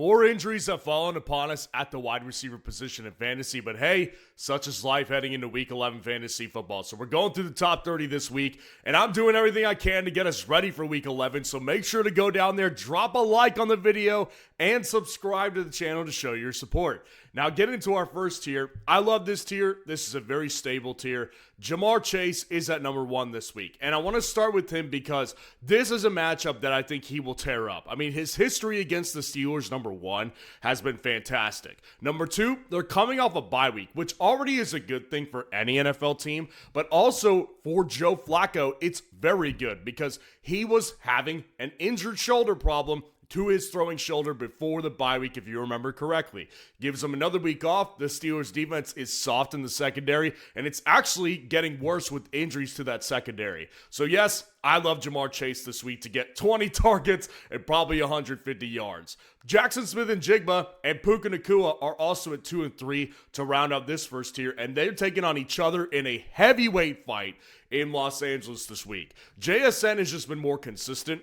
More injuries have fallen upon us at the wide receiver position in fantasy, but hey, such is life heading into week 11 fantasy football. So we're going through the top 30 this week, and I'm doing everything I can to get us ready for week 11. So make sure to go down there, drop a like on the video, and subscribe to the channel to show your support. Now, getting into our first tier, I love this tier. This is a very stable tier. Ja'Marr Chase is at number 1 this week, and I want to start with him because this is a matchup that I think he will tear up. I mean, his history against the Steelers, number 1, has been fantastic. Number 2, they're coming off a bye week, which already is a good thing for any NFL team, but also for Joe Flacco, it's very good because he was having an injured shoulder problem to his throwing shoulder before the bye week, if you remember correctly. Gives him another week off. The Steelers' defense is soft in the secondary, and it's actually getting worse with injuries to that secondary. So yes, I love Ja'Marr Chase this week to get 20 targets and probably 150 yards. Jackson Smith-Njigba and Puka Nacua are also at 2 and 3 to round out this first tier, and they're taking on each other in a heavyweight fight in Los Angeles this week. JSN has just been more consistent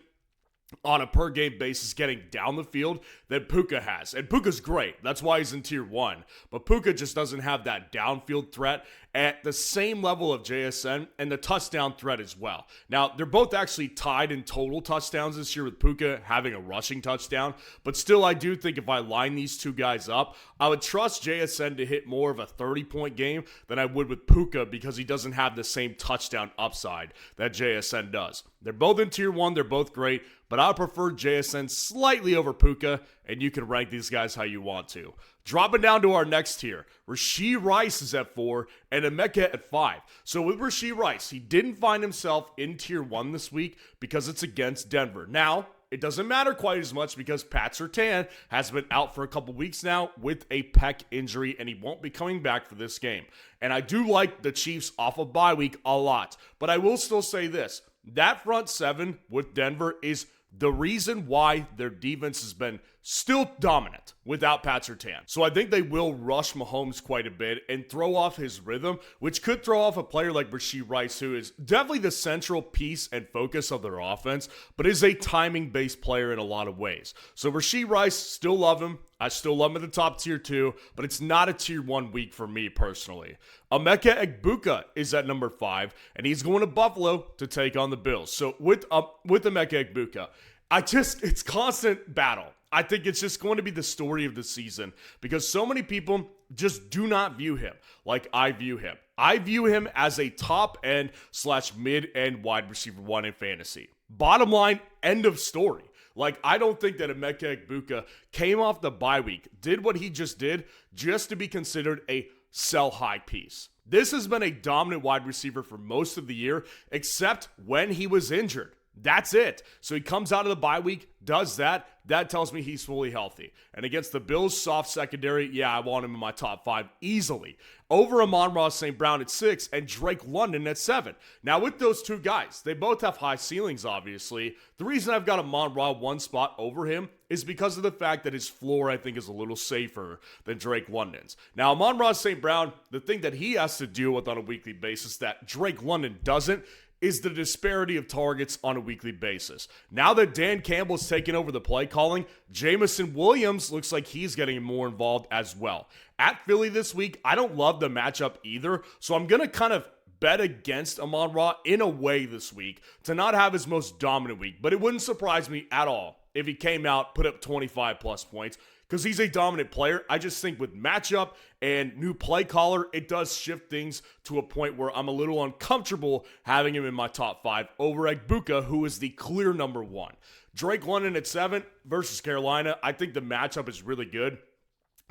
on a per-game basis getting down the field than Puka has. And Puka's great. That's why he's in tier 1. But Puka just doesn't have that downfield threat at the same level of JSN and the touchdown threat as well. Now, they're both actually tied in total touchdowns this year with Puka having a rushing touchdown. But still, I do think if I line these two guys up, I would trust JSN to hit more of a 30-point game than I would with Puka because he doesn't have the same touchdown upside that JSN does. They're both in tier 1. They're both great. But I prefer JSN slightly over Puka, and you can rank these guys how you want to. Dropping down to our next tier, Rashee Rice is at 4 and Emeka at 5. So with Rashee Rice, he didn't find himself in tier 1 this week because it's against Denver. Now, it doesn't matter quite as much because Pat Surtain has been out for a couple weeks now with a pec injury, and he won't be coming back for this game. And I do like the Chiefs off of bye week a lot, but I will still say this. That front 7 with Denver is the reason why their defense has been still dominant without Pat Surtain. So I think they will rush Mahomes quite a bit and throw off his rhythm, which could throw off a player like Rashee Rice, who is definitely the central piece and focus of their offense, but is a timing-based player in a lot of ways. So Rashee Rice, still love him. I still love him at the top tier 2, but it's not a tier 1 week for me personally. Emeka Egbuka is at number 5, and he's going to Buffalo to take on the Bills. So with Emeka Egbuka, it's constant battle. I think it's just going to be the story of the season because so many people just do not view him like I view him. I view him as a top end / mid end wide receiver 1 in fantasy. Bottom line, end of story. Like, I don't think that Emeka Egbuka came off the bye week, did what he just did, just to be considered a sell-high piece. This has been a dominant wide receiver for most of the year, except when he was injured. That's it. So he comes out of the bye week, does that. That tells me he's fully healthy. And against the Bills' soft secondary, yeah, I want him in my top 5 easily. Over Amon-Ra St. Brown at 6 and Drake London at 7. Now, with those two guys, they both have high ceilings, obviously. The reason I've got Amon-Ra 1 spot over him is because of the fact that his floor, I think, is a little safer than Drake London's. Now, Amon-Ra St. Brown, the thing that he has to deal with on a weekly basis that Drake London doesn't, is the disparity of targets on a weekly basis. Now that Dan Campbell's taken over the play calling, Jameson Williams looks like he's getting more involved as well. At Philly this week, I don't love the matchup either, so I'm going to kind of bet against Amon-Ra in a way this week to not have his most dominant week, but it wouldn't surprise me at all if he came out, put up 25 plus points, because he's a dominant player. I just think with matchup and new play caller, it does shift things to a point where I'm a little uncomfortable having him in my top 5 over Egbuka, who is the clear number 1. Drake London at 7 versus Carolina. I think the matchup is really good.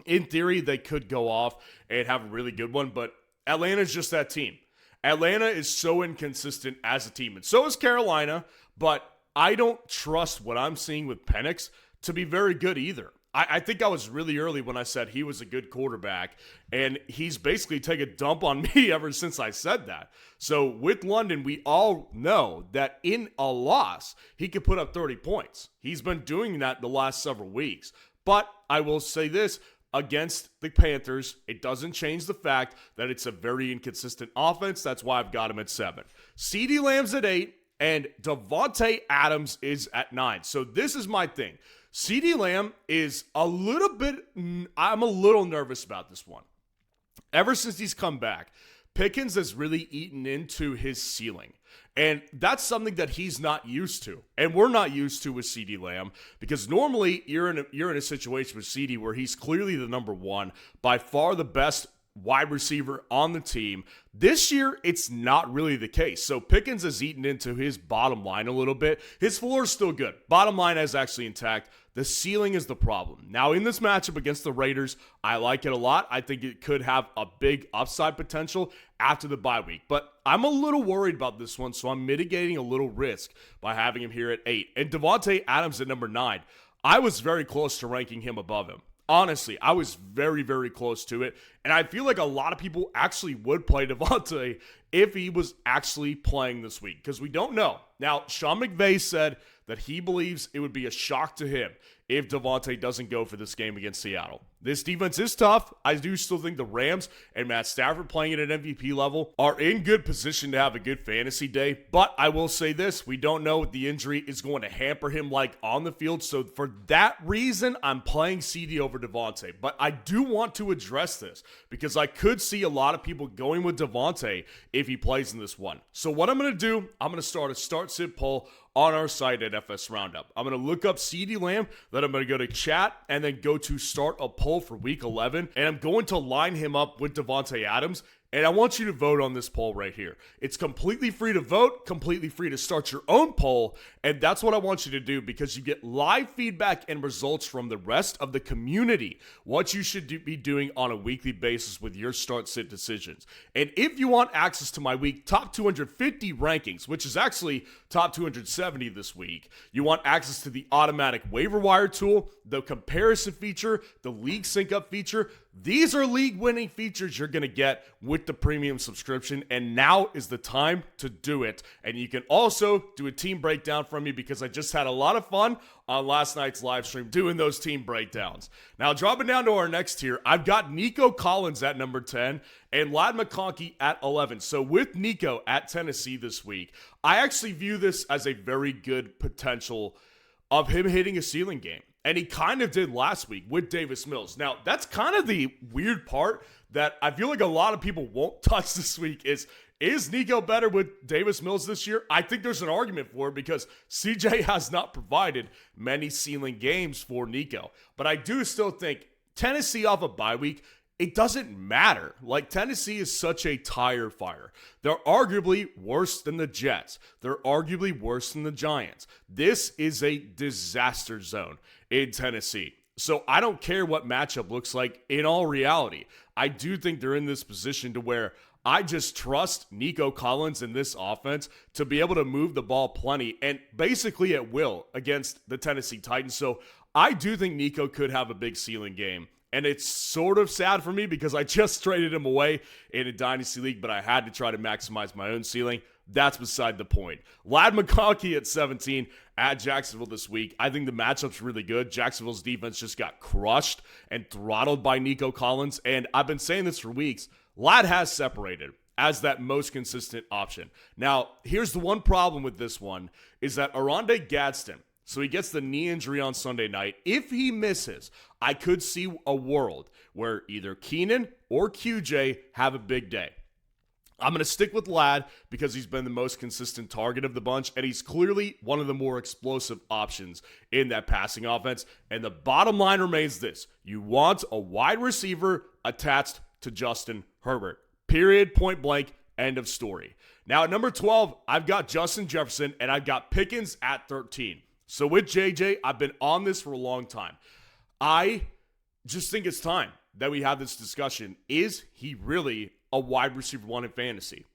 In theory, they could go off and have a really good one, but Atlanta's just that team. Atlanta is so inconsistent as a team, and so is Carolina, but I don't trust what I'm seeing with Penix to be very good either. I think I was really early when I said he was a good quarterback, and he's basically taken a dump on me ever since I said that. So with London, we all know that in a loss, he could put up 30 points. He's been doing that the last several weeks. But I will say this, against the Panthers, it doesn't change the fact that it's a very inconsistent offense. That's why I've got him at 7. CeeDee Lamb's at 8, and Devontae Adams is at 9. So this is my thing. CeeDee Lamb is I'm a little nervous about this one. Ever since he's come back, Pickens has really eaten into his ceiling. And that's something that he's not used to. And we're not used to with CeeDee Lamb, because normally you're in a situation with CeeDee where he's clearly the number one, by far the best wide receiver on the team. This year, it's not really the case. So Pickens has eaten into his bottom line a little bit. His floor is still good. Bottom line is actually intact. The ceiling is the problem. Now, in this matchup against the Raiders, I like it a lot. I think it could have a big upside potential after the bye week. But I'm a little worried about this one, so I'm mitigating a little risk by having him here at 8. And Davante Adams at number 9. I was very close to ranking him above him. Honestly, I was very, very close to it. And I feel like a lot of people actually would play Davante if he was actually playing this week, because we don't know. Now, Sean McVay said that he believes it would be a shock to him if Davante doesn't go for this game against Seattle. This defense is tough. I do still think the Rams and Matt Stafford playing at an MVP level are in good position to have a good fantasy day. But I will say this, we don't know what the injury is going to hamper him like on the field. So for that reason, I'm playing CeeDee over Davante. But I do want to address this because I could see a lot of people going with Davante if he plays in this one. So what I'm going to do, I'm going to start a start-sit poll on our site at FS Roundup. I'm going to look up CeeDee Lamb, then I'm going to go to chat, and then go to start a poll for week 11, and I'm going to line him up with Davante Adams, and I want you to vote on this poll right here. It's completely free to vote, completely free to start your own poll, and that's what I want you to do because you get live feedback and results from the rest of the community, what you should be doing on a weekly basis with your start-sit decisions. And if you want access to my week top 250 rankings, which is actually top 270 this week, you want access to the automatic waiver wire tool, the comparison feature, the league sync up feature. These are league-winning features you're going to get with the premium subscription, and now is the time to do it. And you can also do a team breakdown from me because I just had a lot of fun on last night's live stream doing those team breakdowns. Now, dropping down to our next tier, I've got Nico Collins at number 10 and Ladd McConkey at 11. So with Nico at Tennessee this week, I actually view this as a very good potential of him hitting a ceiling game. And he kind of did last week with Davis Mills. Now, that's kind of the weird part that I feel like a lot of people won't touch this week is Nico better with Davis Mills this year? I think there's an argument for it because CJ has not provided many ceiling games for Nico. But I do still think Tennessee off a bye week, it doesn't matter. Like, Tennessee is such a tire fire. They're arguably worse than the Jets. They're arguably worse than the Giants. This is a disaster zone in Tennessee. So I don't care what matchup looks like in all reality. I do think they're in this position to where I just trust Nico Collins in this offense to be able to move the ball plenty and basically at will against the Tennessee Titans. So I do think Nico could have a big ceiling game. And it's sort of sad for me because I just traded him away in a Dynasty League, but I had to try to maximize my own ceiling. That's beside the point. Ladd McConkey at 17 at Jacksonville this week. I think the matchup's really good. Jacksonville's defense just got crushed and throttled by Nico Collins. And I've been saying this for weeks. Ladd has separated as that most consistent option. Now, here's the one problem with this one is that Aronde Gadsden, so he gets the knee injury on Sunday night. If he misses, I could see a world where either Keenan or QJ have a big day. I'm going to stick with Ladd because he's been the most consistent target of the bunch, and he's clearly one of the more explosive options in that passing offense. And the bottom line remains this. You want a wide receiver attached to Justin Herbert. Period, point blank, end of story. Now at number 12, I've got Justin Jefferson, and I've got Pickens at 13. So with JJ, I've been on this for a long time. I just think it's time that we have this discussion. Is he really a wide receiver one in fantasy?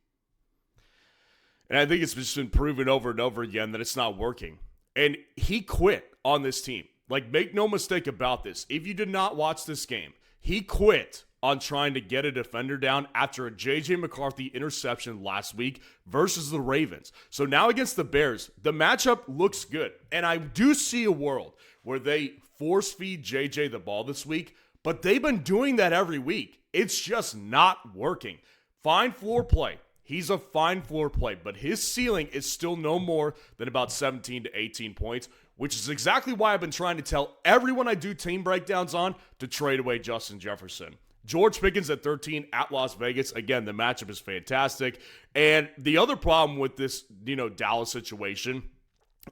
And I think it's just been proven over and over again that it's not working. And he quit on this team. Like, make no mistake about this. If you did not watch this game, he quit on trying to get a defender down after a J.J. McCarthy interception last week versus the Ravens. So now against the Bears, the matchup looks good. And I do see a world where they force feed J.J. the ball this week, but they've been doing that every week. It's just not working. Fine floor play. He's a fine floor play, but his ceiling is still no more than about 17 to 18 points, which is exactly why I've been trying to tell everyone I do team breakdowns on to trade away Justin Jefferson. George Pickens at 13 at Las Vegas. Again, the matchup is fantastic. And the other problem with this, Dallas situation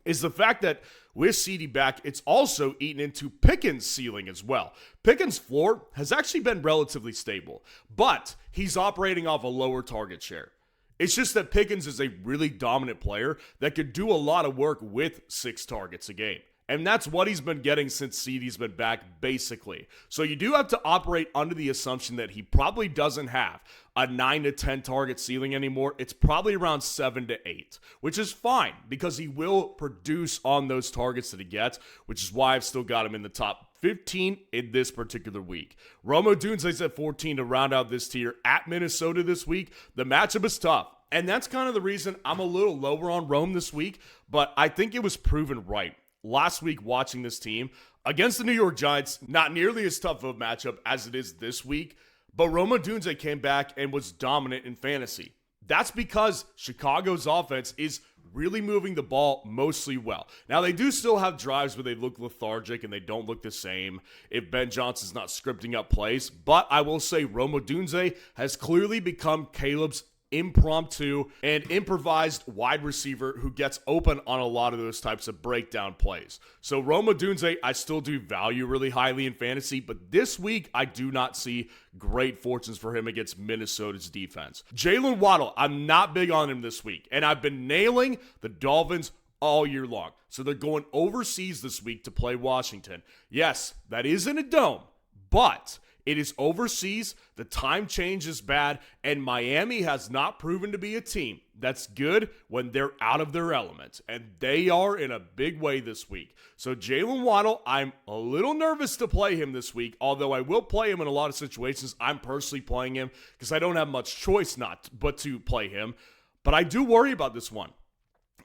is the fact that with CD back, it's also eaten into Pickens' ceiling as well. Pickens' floor has actually been relatively stable, but he's operating off a lower target share. It's just that Pickens is a really dominant player that could do a lot of work with 6 targets a game. And that's what he's been getting since CD's been back, basically. So you do have to operate under the assumption that he probably doesn't have a 9 to 10 target ceiling anymore. It's probably around 7 to 8, which is fine because he will produce on those targets that he gets, which is why I've still got him in the top 15 in this particular week. Rome Odunze's at 14 to round out this tier at Minnesota this week. The matchup is tough. And that's kind of the reason I'm a little lower on Rome this week, but I think it was proven right. Last week watching this team against the New York Giants, not nearly as tough of a matchup as it is this week, but Rome Odunze came back and was dominant in fantasy. That's because Chicago's offense is really moving the ball mostly well. Now, they do still have drives where they look lethargic and they don't look the same if Ben Johnson's not scripting up plays, but I will say Rome Odunze has clearly become Caleb's impromptu and improvised wide receiver who gets open on a lot of those types of breakdown plays. So Rome Odunze, I still do value really highly in fantasy, but this week I do not see great fortunes for him against Minnesota's defense. Jalen Waddle, I'm not big on him this week, and I've been nailing the Dolphins all year long. So they're going overseas this week to play Washington. Yes, that is in a dome, but it is overseas, the time change is bad, and Miami has not proven to be a team that's good when they're out of their element, and they are in a big way this week. So Jalen Waddle, I'm a little nervous to play him this week, although I will play him in a lot of situations. I'm personally playing him because I don't have much choice but to play him, but I do worry about this one.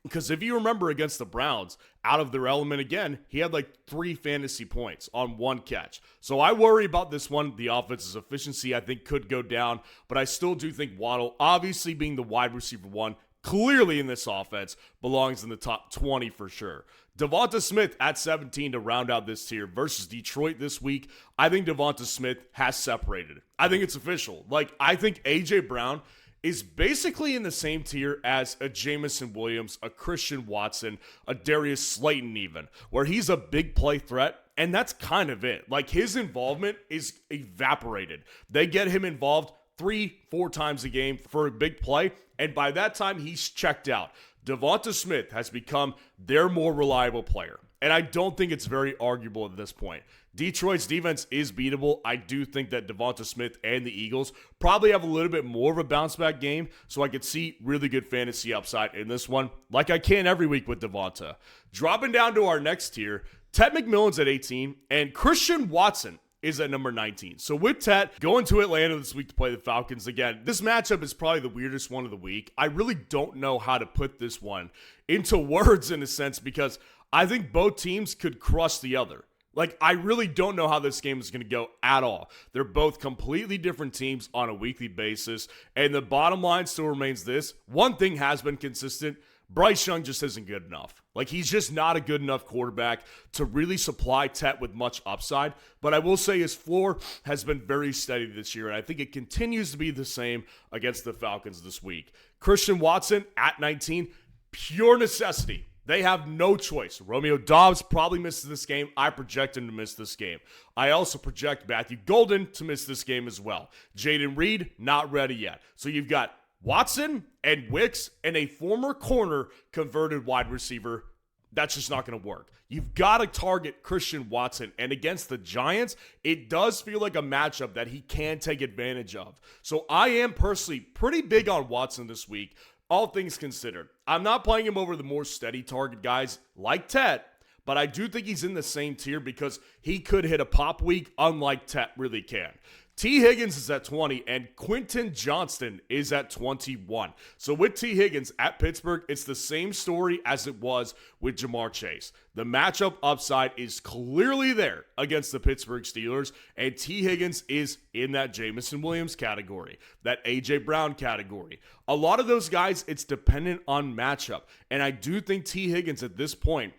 Because if you remember against the Browns, out of their element again, he had like 3 fantasy points on 1 catch. So I worry about this one. The offense's efficiency, I think, could go down. But I still do think Waddle, obviously being the wide receiver 1, clearly in this offense, belongs in the top 20 for sure. Devonta Smith at 17 to round out this tier versus Detroit this week. I think Devonta Smith has separated. I think it's official. I think A.J. Brown is basically in the same tier as a Jameson Williams, a Christian Watson, a Darius Slayton even, where he's a big play threat, and that's kind of it. His involvement is evaporated. They get him involved 3-4 times a game for a big play, and by that time, he's checked out. Devonta Smith has become their more reliable player, and I don't think it's very arguable at this point. Detroit's defense is beatable. I do think that Devonta Smith and the Eagles probably have a little bit more of a bounce-back game, so I could see really good fantasy upside in this one, like I can every week with Devonta. Dropping down to our next tier, Ted McMillan's at 18, and Christian Watson is at number 19. So with Ted going to Atlanta this week to play the Falcons again, this matchup is probably the weirdest one of the week. I really don't know how to put this one into words in a sense because I think both teams could crush the other. I really don't know how this game is going to go at all. They're both completely different teams on a weekly basis, and the bottom line still remains this. One thing has been consistent. Bryce Young just isn't good enough. He's just not a good enough quarterback to really supply Tet with much upside, but I will say his floor has been very steady this year, and I think it continues to be the same against the Falcons this week. Christian Watson at 19, pure necessity. They have no choice. Romeo Doubs probably misses this game. I project him to miss this game. I also project Matthew Golden to miss this game as well. Jaden Reed, not ready yet. So you've got Watson and Wicks and a former corner converted wide receiver. That's just not going to work. You've got to target Christian Watson. And against the Giants, it does feel like a matchup that he can take advantage of. So I am personally pretty big on Watson this week. All things considered, I'm not playing him over the more steady target guys like Tet, but I do think he's in the same tier because he could hit a pop week unlike Tet really can. T. Higgins is at 20, and Quentin Johnston is at 21. So with T. Higgins at Pittsburgh, it's the same story as it was with Jamar Chase. The matchup upside is clearly there against the Pittsburgh Steelers, and T. Higgins is in that Jameson Williams category, that A.J. Brown category. A lot of those guys, it's dependent on matchup, and I do think T. Higgins at this point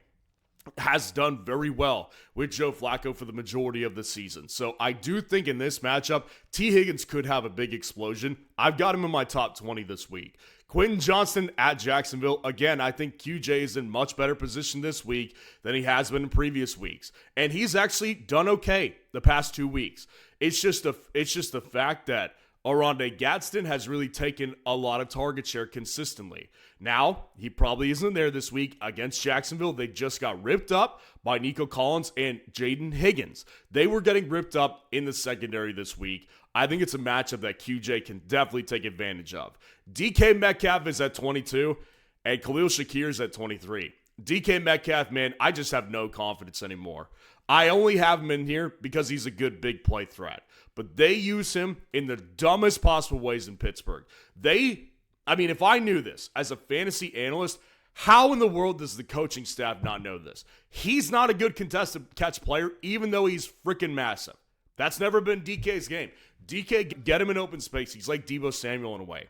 has done very well with Joe Flacco for the majority of the season. So I do think in this matchup, T. Higgins could have a big explosion. I've got him in my top 20 this week. Quentin Johnston at Jacksonville. Again, I think QJ is in much better position this week than he has been in previous weeks. And he's actually done okay the past 2 weeks. It's just the fact that Oronde Gadsden has really taken a lot of target share consistently. Now, he probably isn't there this week against Jacksonville. They just got ripped up by Nico Collins and Jaden Higgins. They were getting ripped up in the secondary this week. I think it's a matchup that QJ can definitely take advantage of. DK Metcalf is at 22, and Khalil Shakir is at 23. DK Metcalf, man, I just have no confidence anymore. I only have him in here because he's a good big play threat. But they use him in the dumbest possible ways in Pittsburgh. If I knew this as a fantasy analyst, how in the world does the coaching staff not know this? He's not a good contested catch player, even though he's freaking massive. That's never been DK's game. DK, get him in open space. He's like Deebo Samuel in a way.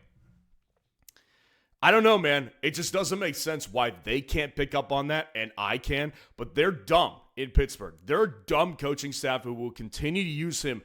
I don't know, man. It just doesn't make sense why they can't pick up on that and I can. But they're dumb in Pittsburgh. They're a dumb coaching staff who will continue to use him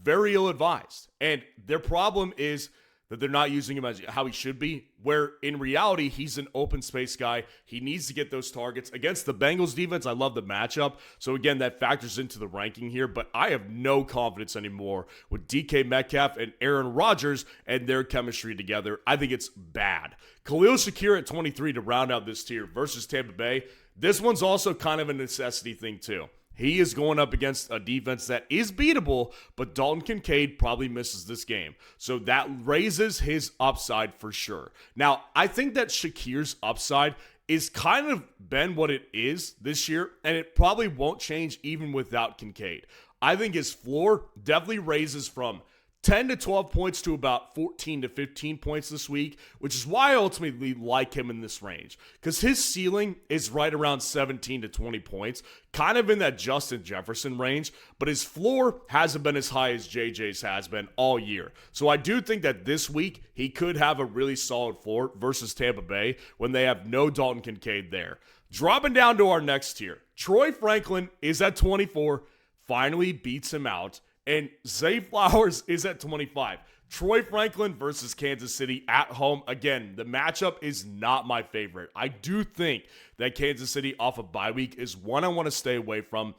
very ill-advised. And their problem is that they're not using him as how he should be, where in reality, he's an open space guy. He needs to get those targets. Against the Bengals defense, I love the matchup. So again, that factors into the ranking here, but I have no confidence anymore with DK Metcalf and Aaron Rodgers and their chemistry together. I think it's bad. Khalil Shakir at 23 to round out this tier versus Tampa Bay. This one's also kind of a necessity thing too. He is going up against a defense that is beatable, but Dalton Kincaid probably misses this game. So that raises his upside for sure. Now, I think that Shakir's upside is kind of been what it is this year, and it probably won't change even without Kincaid. I think his floor definitely raises from 10 to 12 points to about 14 to 15 points this week, which is why I ultimately like him in this range. Because his ceiling is right around 17 to 20 points, kind of in that Justin Jefferson range, but his floor hasn't been as high as JJ's has been all year. So I do think that this week he could have a really solid floor versus Tampa Bay when they have no Dalton Kincaid there. Dropping down to our next tier, Troy Franklin is at 24, finally beats him out. And Zay Flowers is at 25. Troy Franklin versus Kansas City at home. Again, the matchup is not my favorite. I do think that Kansas City off a bye week is one I want to stay away from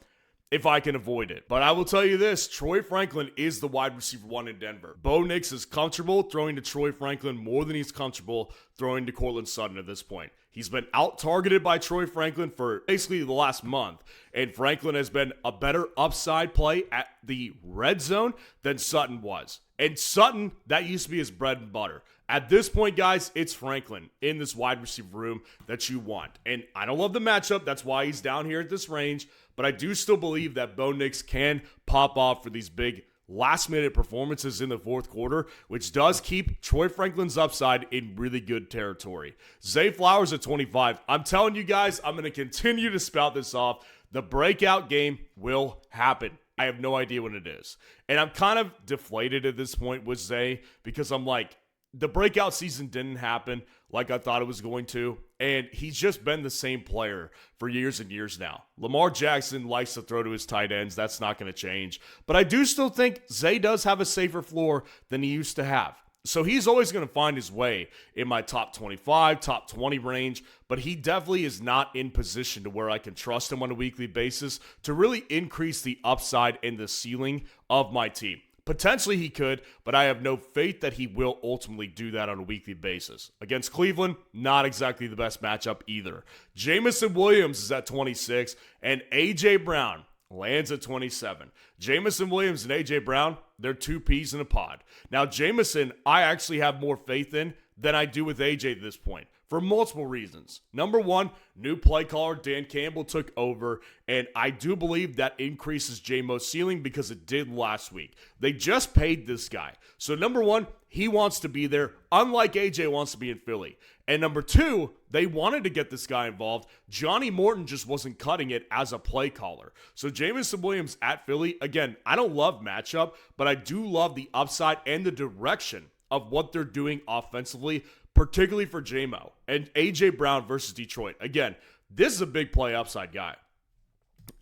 if I can avoid it. But I will tell you this, Troy Franklin is the wide receiver one in Denver. Bo Nix is comfortable throwing to Troy Franklin more than he's comfortable throwing to Courtland Sutton at this point. He's been out-targeted by Troy Franklin for basically the last month, and Franklin has been a better upside play at the red zone than Sutton was. And Sutton, that used to be his bread and butter. At this point, guys, it's Franklin in this wide receiver room that you want. And I don't love the matchup. That's why he's down here at this range. But I do still believe that Bo Nix can pop off for these big last-minute performances in the fourth quarter, which does keep Troy Franklin's upside in really good territory. Zay Flowers at 25. I'm telling you guys, I'm going to continue to spout this off. The breakout game will happen. I have no idea when it is. And I'm kind of deflated at this point with Zay because I'm like, the breakout season didn't happen like I thought it was going to, and he's just been the same player for years and years now. Lamar Jackson likes to throw to his tight ends. That's not going to change. But I do still think Zay does have a safer floor than he used to have. So he's always going to find his way in my top 25, top 20 range, but he definitely is not in position to where I can trust him on a weekly basis to really increase the upside and the ceiling of my team. Potentially he could, but I have no faith that he will ultimately do that on a weekly basis. Against Cleveland, not exactly the best matchup either. Jameson Williams is at 26, and A.J. Brown lands at 27. Jameson Williams and A.J. Brown, they're two peas in a pod. Now, Jameson, I actually have more faith in than I do with A.J. at this point, for multiple reasons. Number one, new play caller Dan Campbell took over, and I do believe that increases J-Mo's ceiling because it did last week. They just paid this guy. So number one, he wants to be there, unlike AJ wants to be in Philly. And number two, they wanted to get this guy involved. Johnny Morton just wasn't cutting it as a play caller. So Jameson Williams at Philly, again, I don't love matchup, but I do love the upside and the direction of what they're doing offensively, particularly for J-Mo. And A.J. Brown versus Detroit. Again, this is a big play upside guy.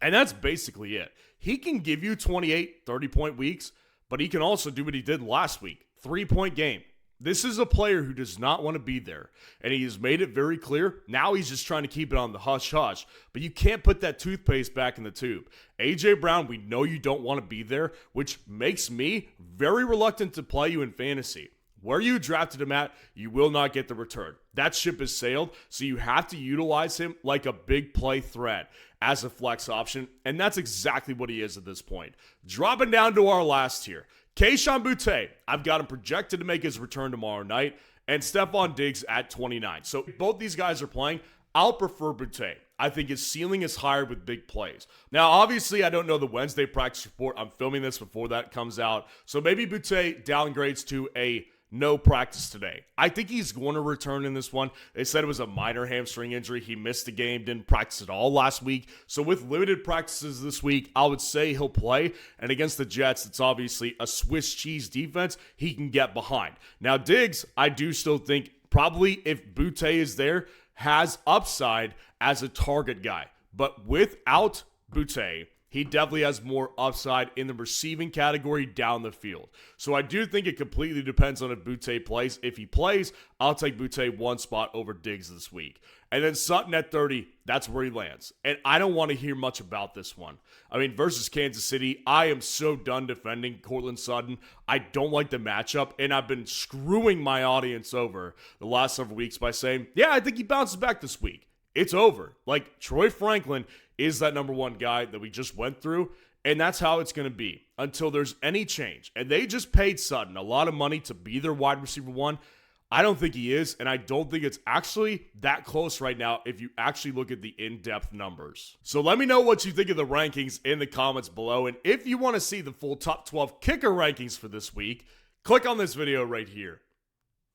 And that's basically it. He can give you 28, 30-point weeks, but he can also do what he did last week. 3-point game. This is a player who does not want to be there, and he has made it very clear. Now he's just trying to keep it on the hush-hush, but you can't put that toothpaste back in the tube. A.J. Brown, we know you don't want to be there, which makes me very reluctant to play you in fantasy. Where you drafted him at, you will not get the return. That ship has sailed, so you have to utilize him like a big play threat as a flex option, and that's exactly what he is at this point. Dropping down to our last tier. Kayshon Boutte, I've got him projected to make his return tomorrow night, and Stephon Diggs at 29. So both these guys are playing. I'll prefer Boutte. I think his ceiling is higher with big plays. Now, obviously, I don't know the Wednesday practice report. I'm filming this before that comes out. So maybe Boutte downgrades to a no practice today. I think he's going to return in this one. They said it was a minor hamstring injury. He missed the game, didn't practice at all last week. So with limited practices this week, I would say he'll play. And against the Jets, it's obviously a Swiss cheese defense he can get behind. Now, Diggs, I do still think probably if Boutte is there, has upside as a target guy. But without Boutte, he definitely has more upside in the receiving category down the field. So I do think it completely depends on if Boutte plays. If he plays, I'll take Boutte one spot over Diggs this week. And then Sutton at 30, that's where he lands. And I don't want to hear much about this one. I mean, versus Kansas City, I am so done defending Courtland Sutton. I don't like the matchup, and I've been screwing my audience over the last several weeks by saying, yeah, I think he bounces back this week. It's over. Like, Troy Franklin is that number one guy that we just went through, and that's how it's going to be until there's any change. And they just paid Sutton a lot of money to be their wide receiver one. I don't think he is, and I don't think it's actually that close right now if you actually look at the in-depth numbers. So let me know what you think of the rankings in the comments below, and if you want to see the full top 12 kicker rankings for this week, click on this video right here.